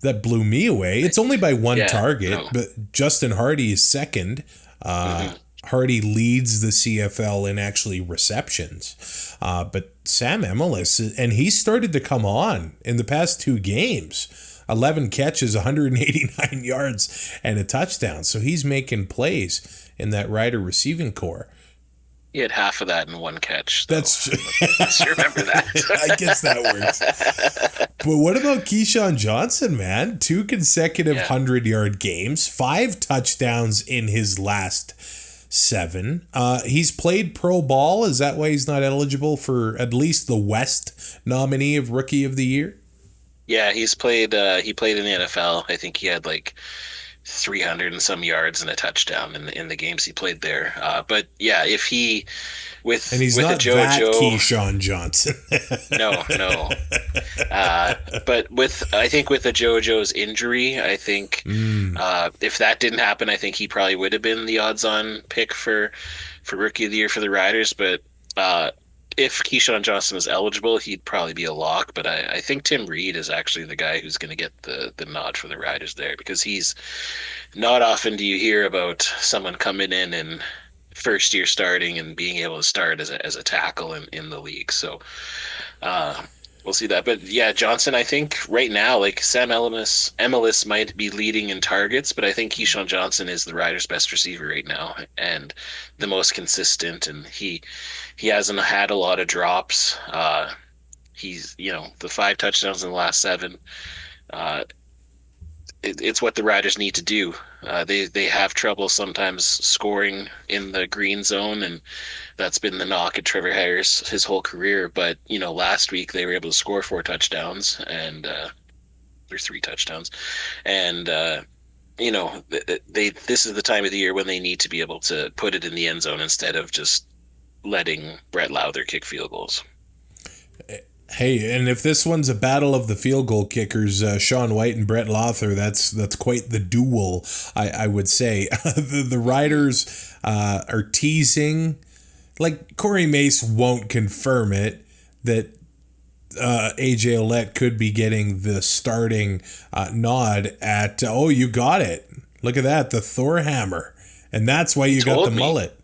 B: That blew me away. It's only by one target, but Justin Hardy is second. Hardy leads the CFL in actually receptions. But Sam Emilus, and he started to come on in the past 2 games. 11 catches, 189 yards, and a touchdown. So he's making plays in that Rider receiving core.
C: He had half of that in one catch.
B: That's true.
C: Let's remember that.
B: I guess that works. But what about Keyshawn Johnson, man? 2 consecutive 100-yard games, 5 touchdowns in his last 7. He's played pro ball. Is that why he's not eligible for at least the West nominee of Rookie of the Year?
C: Yeah, he's played. He played in the NFL. I think he had like 300 and some yards and a touchdown in the games he played there. But yeah, if he
B: and he's not that Keyshawn Johnson.
C: No. But I think with the JoJo's injury, I think if that didn't happen, I think he probably would have been the odds-on pick for Rookie of the Year for the Riders. But if Keyshawn Johnson is eligible, he'd probably be a lock. But I think Tim Reed is actually the guy who's going to get the nod for the Riders there, because he's not often do you hear about someone coming in and first year starting and being able to start as a tackle in the league. So we'll see that. But yeah, Johnson, I think right now, like Sam Emilus might be leading in targets, but I think Keyshawn Johnson is the Riders' best receiver right now and the most consistent, and he hasn't had a lot of drops. He's, the 5 touchdowns in the last 7. it's what the Riders need to do. They have trouble sometimes scoring in the green zone, and that's been the knock at Trevor Harris his whole career. But last week they were able to score 4 touchdowns and or 3 touchdowns, and this is the time of the year when they need to be able to put it in the end zone instead of just letting Brett Lowther kick field goals.
B: Hey, and if this one's a battle of the field goal kickers, Sean White and Brett Lowther, that's quite the duel, I would say. The Riders are teasing, like Corey Mace won't confirm it, that AJ Ouellette could be getting the starting nod at, you got it. Look at that, the Thor hammer. And that's why you got the mullet.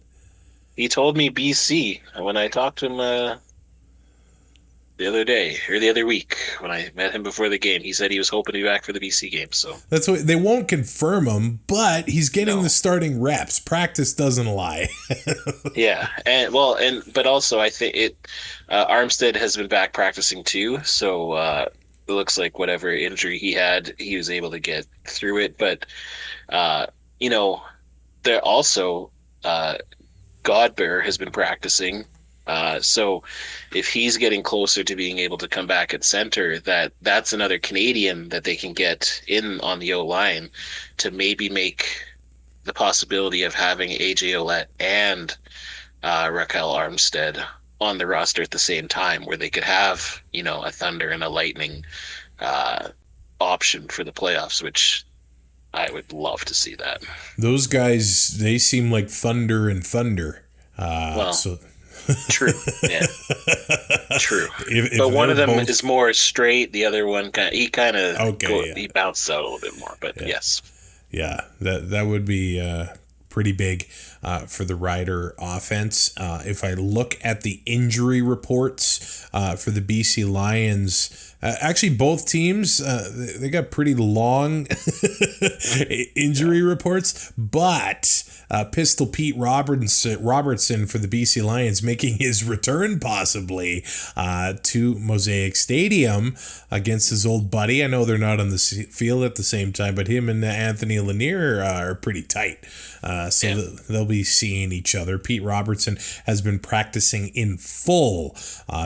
C: He told me BC when I talked to him the other day or the other week when I met him before the game. He said he was hoping to be back for the BC game. So
B: that's what they won't confirm him, but he's getting the starting reps. Practice doesn't lie.
C: Yeah, but also I think Armstead has been back practicing too. So it looks like whatever injury he had, he was able to get through it. But they're also Godbear has been practicing. So if he's getting closer to being able to come back at center, that's another Canadian that they can get in on the O-line to maybe make the possibility of having AJ Ouellette and Raquel Armstead on the roster at the same time, where they could have, a Thunder and a Lightning option for the playoffs, which I would love to see that.
B: Those guys, they seem like thunder and thunder.
C: True. Yeah. True. But one of them is more straight. The other one he bounced out a little bit more. But yes.
B: Yeah, that would be pretty big for the Rider offense. If I look at the injury reports for the BC Lions, actually both teams, they got pretty long injury reports, but Pistol Pete Robertson for the BC Lions making his return possibly to Mosaic Stadium against his old buddy. I know they're not on the field at the same time, but him and Anthony Lanier are pretty tight. So they'll be seeing each other. Pete Robertson has been practicing in full,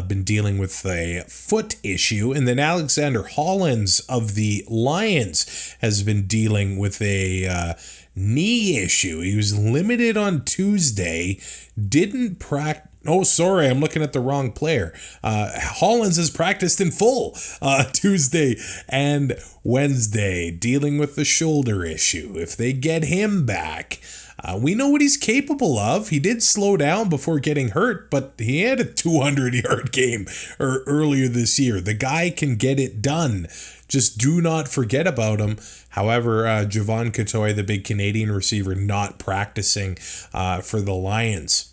B: been dealing with a foot issue. And then Alexander Hollins of the Lions has been dealing with a knee issue. He was limited on Tuesday, didn't practice. Oh, sorry, I'm looking at the wrong player. Hollins has practiced in full Tuesday and Wednesday, dealing with the shoulder issue. If they get him back, we know what he's capable of. He did slow down before getting hurt, but he had a 200-yard game earlier this year. The guy can get it done. Just do not forget about him. However, Javon Catoy, the big Canadian receiver, not practicing for the Lions.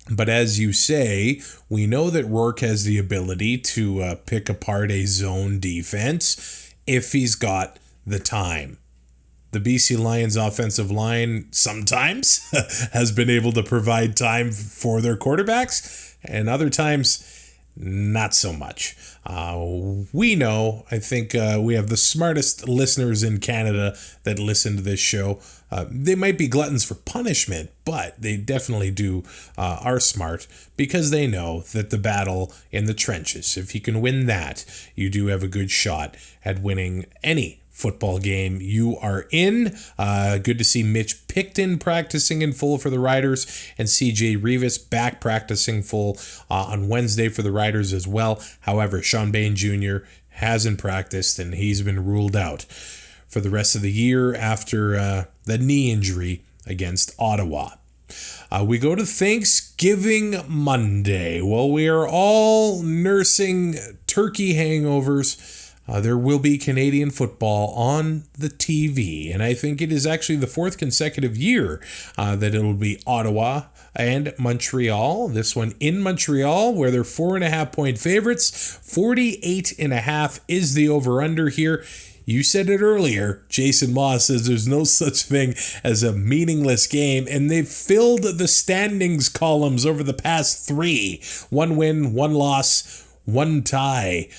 B: But as you say, we know that Rourke has the ability to pick apart a zone defense if he's got the time. The BC Lions offensive line sometimes has been able to provide time for their quarterbacks, and other times not so much. We know, I think we have the smartest listeners in Canada that listen to this show. They might be gluttons for punishment, but they definitely are smart because they know that the battle in the trenches, if you can win that, you do have a good shot at winning any football game you are in. Good to see Mitch Picton practicing in full for the Riders, and CJ Rivas back practicing full on Wednesday for the Riders as well. However, Sean Bain Jr. hasn't practiced, and he's been ruled out for the rest of the year after the knee injury against Ottawa. We go to Thanksgiving Monday. Well, we are all nursing turkey hangovers. There will be Canadian football on the TV, and I think it is actually the 4th consecutive year that it'll be Ottawa and Montreal. This one in Montreal, where they're 4.5-point favorites. 48.5 is the over-under here. You said it earlier. Jason Moss says there's no such thing as a meaningless game, and they've filled the standings columns over the past 3. 1 win, 1 loss, 1 tie.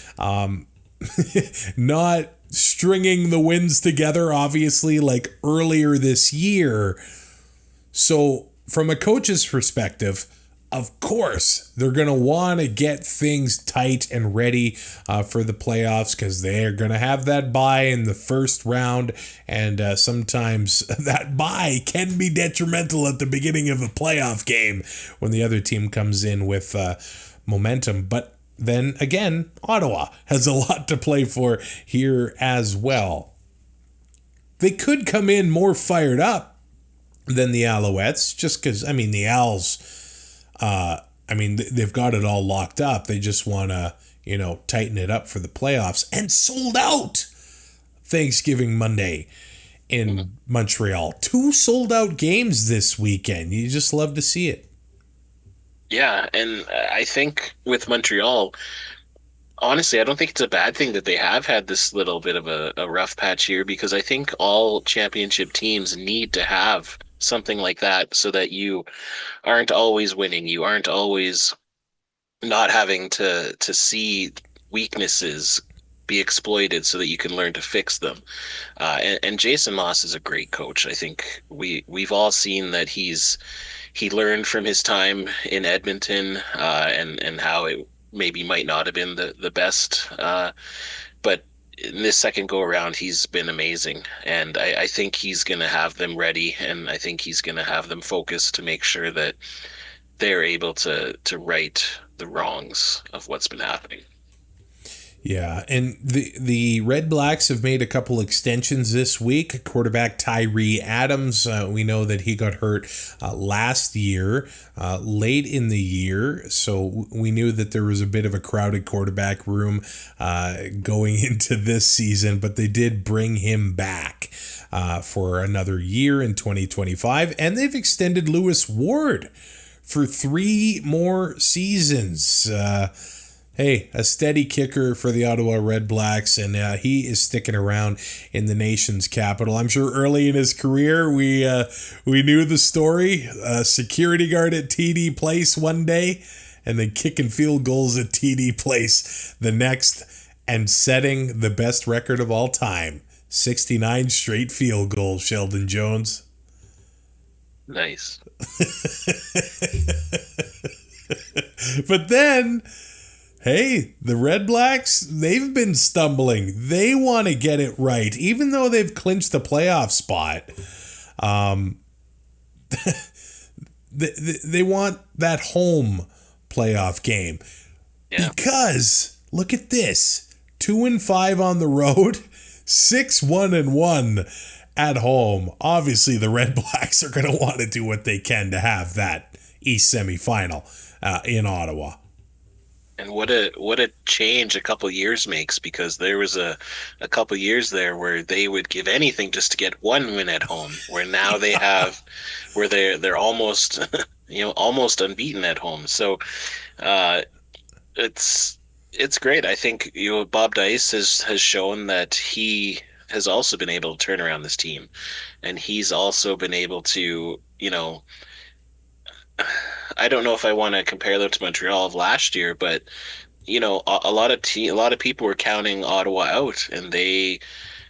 B: Not stringing the wins together, obviously, like earlier this year. So from a coach's perspective, of course, they're going to want to get things tight and ready for the playoffs because they are going to have that bye in the first round. And sometimes that bye can be detrimental at the beginning of a playoff game when the other team comes in with momentum. But then again, Ottawa has a lot to play for here as well. They could come in more fired up than the Alouettes just because, I mean, the Owls... they've got it all locked up. They just want to, tighten it up for the playoffs, and sold out Thanksgiving Monday in Montreal. 2 sold out games this weekend. You just love to see it.
C: Yeah, and I think with Montreal, honestly, I don't think it's a bad thing that they have had this little bit of a rough patch here, because I think all championship teams need to have something like that so that you aren't always winning. You aren't always not having to see weaknesses be exploited so that you can learn to fix them. And Jason Maas is a great coach. I think we've all seen that he learned from his time in Edmonton and how it maybe might not have been the best. But in this second go around, he's been amazing. And I think he's going to have them ready, and I think he's going to have them focused to make sure that they're able to right the wrongs of what's been happening.
B: Yeah, and the Red Blacks have made a couple extensions this week. Quarterback Tyree Adams, we know that he got hurt last year, late in the year, so we knew that there was a bit of a crowded quarterback room going into this season, but they did bring him back for another year in 2025, and they've extended Lewis Ward for 3 more seasons. Hey, a steady kicker for the Ottawa Red Blacks, and he is sticking around in the nation's capital. I'm sure early in his career, we knew the story. Security guard at TD Place one day, and then kicking field goals at TD Place the next, and setting the best record of all time, 69 straight field goals, Sheldon Jones.
C: Nice.
B: But then... hey, the Red Blacks, they've been stumbling. They want to get it right. Even though they've clinched the playoff spot, they want that home playoff game. Yeah. Because, look at this, 2-5 on the road, 6-1-1 at home. Obviously, the Red Blacks are going to want to do what they can to have that East semifinal in Ottawa.
C: And what a change a couple years makes, because there was a couple years there where they would give anything just to get 1 win at home, where now they have where they're almost almost unbeaten at home. So it's great. I think Bob Dice has shown that he has also been able to turn around this team, and he's also been able to I don't know if I want to compare them to Montreal of last year, but a lot of people were counting Ottawa out, and they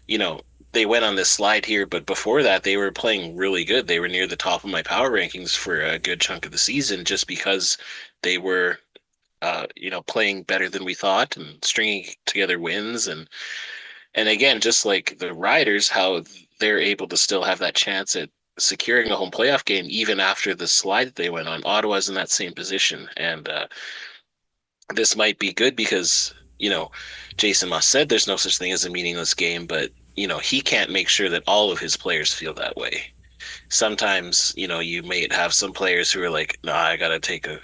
C: went on this slide here. But before that, they were playing really good. They were near the top of my power rankings for a good chunk of the season, just because they were, playing better than we thought and stringing together wins. And again, just like the Riders, how they're able to still have that chance at securing a home playoff game even after the slide that they went on. Ottawa's in that same position, and this might be good because Jason Maas said there's no such thing as a meaningless game, but he can't make sure that all of his players feel that way. Sometimes you may have some players who are like, no, I gotta take a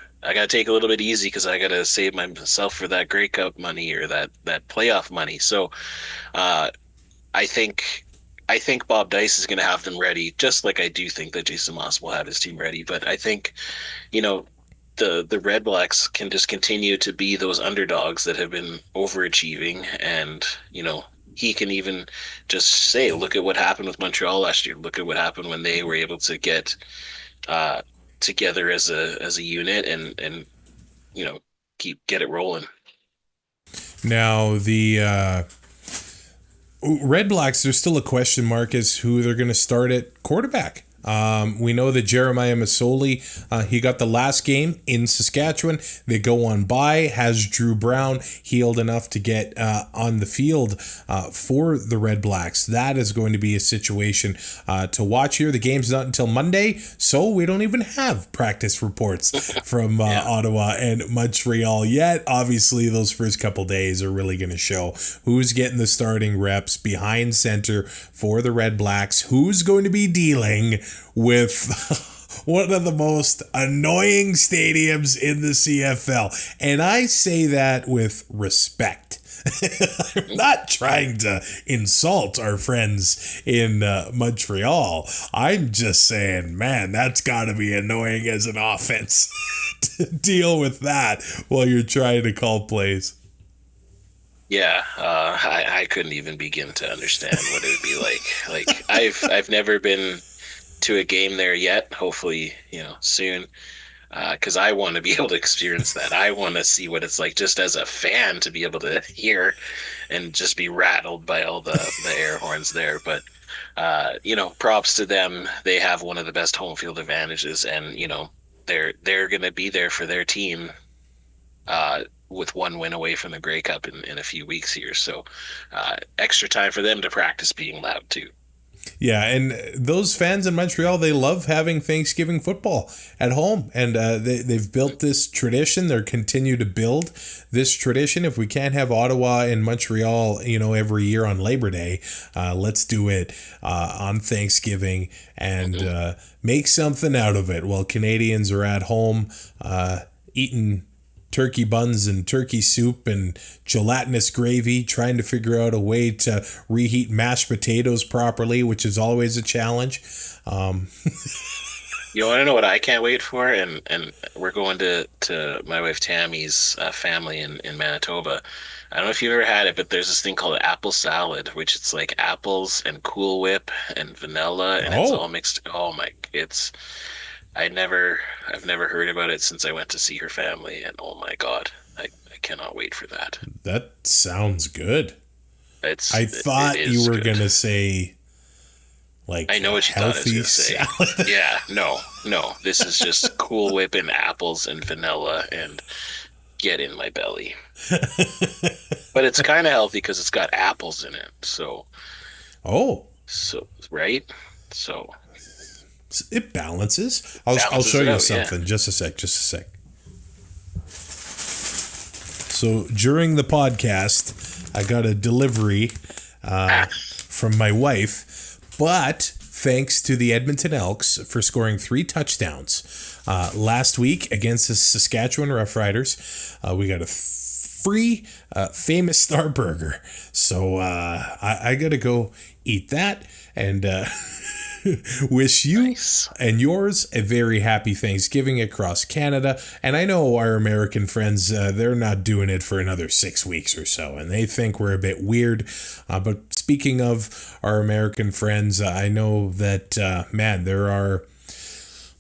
C: little bit easy because I gotta save myself for that Grey Cup money or that playoff money. So I think Bob Dice is going to have them ready, just like I do think that Jason Maas will have his team ready. But I think, the Red Blacks can just continue to be those underdogs that have been overachieving. And, he can even just say, look at what happened with Montreal last year. Look at what happened when they were able to get together as a unit and get it rolling.
B: Now, the Red Blacks, there's still a question mark as who they're going to start at quarterback. We know that Jeremiah Masoli, he got the last game in Saskatchewan. They go on bye. Has Drew Brown healed enough to get on the field for the Red Blacks? That is going to be a situation to watch here. The game's not until Monday, so we don't even have practice reports from Ottawa and Montreal yet. Obviously, those first couple days are really going to show who's getting the starting reps behind center for the Red Blacks, who's going to be dealing with one of the most annoying stadiums in the CFL. And I say that with respect. I'm not trying to insult our friends in Montreal. I'm just saying, man, that's got to be annoying as an offense to deal with that while you're trying to call plays.
C: Yeah, I couldn't even begin to understand what it would be like. Like I've never been to a game there yet. Hopefully, soon, because I want to be able to experience that. I want to see what it's like just as a fan to be able to hear and just be rattled by all the air horns there. But props to them. They have one of the best home field advantages, and they're going to be there for their team with one win away from the Grey Cup in a few weeks here. So extra time for them to practice being loud too.
B: Yeah, and those fans in Montreal, they love having Thanksgiving football at home, and they've built this tradition. They're continue to build this tradition. If we can't have Ottawa and Montreal, every year on Labor Day, let's do it on Thanksgiving and make something out of it while Canadians are at home eating turkey buns and turkey soup and gelatinous gravy, trying to figure out a way to reheat mashed potatoes properly, which is always a challenge.
C: You want to know what I can't wait for? And we're going to my wife Tammy's family in Manitoba. I don't know if you've ever had it, but there's this thing called apple salad, which it's like apples and Cool Whip and vanilla, and it's all mixed. Oh my, I've never heard about it since I went to see her family, and oh my God, I cannot wait for that.
B: That sounds good. I thought you were going to say, like,
C: I know what you thought I was going to say. Yeah, no, this is just Cool Whip and apples and vanilla and get in my belly. But it's kind of healthy because it's got apples in it, so. Oh. So, right? So.
B: It balances. I'll show you something. Yeah. Just a sec. So during the podcast, I got a delivery from my wife, but thanks to the Edmonton Elks for scoring 3 touchdowns last week against the Saskatchewan Roughriders, we got a free Famous Star Burger. So I got to go eat that and wish you and yours a very happy Thanksgiving across Canada. And I know our American friends, they're not doing it for another 6 weeks or so, and they think we're a bit weird. But speaking of our American friends, I know that, there are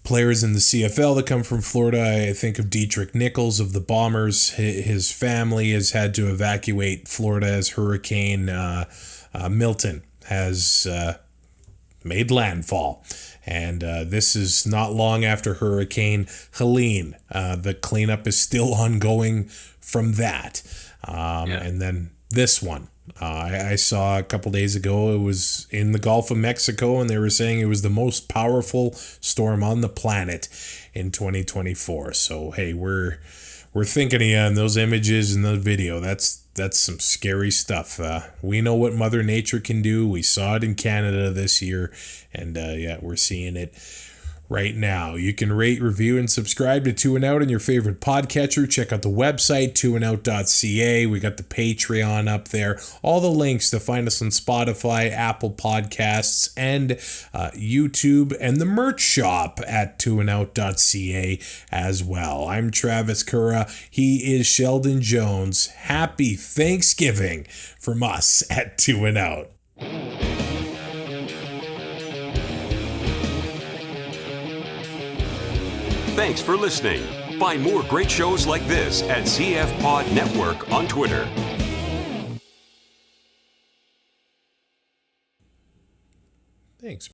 B: players in the CFL that come from Florida. I think of Dietrich Nichols of the Bombers. His family has had to evacuate Florida as Hurricane Milton has made landfall. And this is not long after Hurricane Helene. The cleanup is still ongoing from that. And then this one. I saw a couple days ago, it was in the Gulf of Mexico, and they were saying it was the most powerful storm on the planet in 2024. So, hey, we're thinking of you on those images and the video. That's some scary stuff. We know what Mother Nature can do. We saw it in Canada this year, and we're seeing it right now. You can rate, review, and subscribe to Two and Out on your favorite podcatcher. Check out the website, twoandout.ca. We got the Patreon up there. All the links to find us on Spotify, Apple Podcasts, and YouTube, and the merch shop at twoandout.ca as well. I'm Travis Currah. He is Sheldon Jones. Happy Thanksgiving from us at Two and Out.
A: Thanks for listening. Find more great shows like this at CF Pod Network on Twitter.
B: Thanks.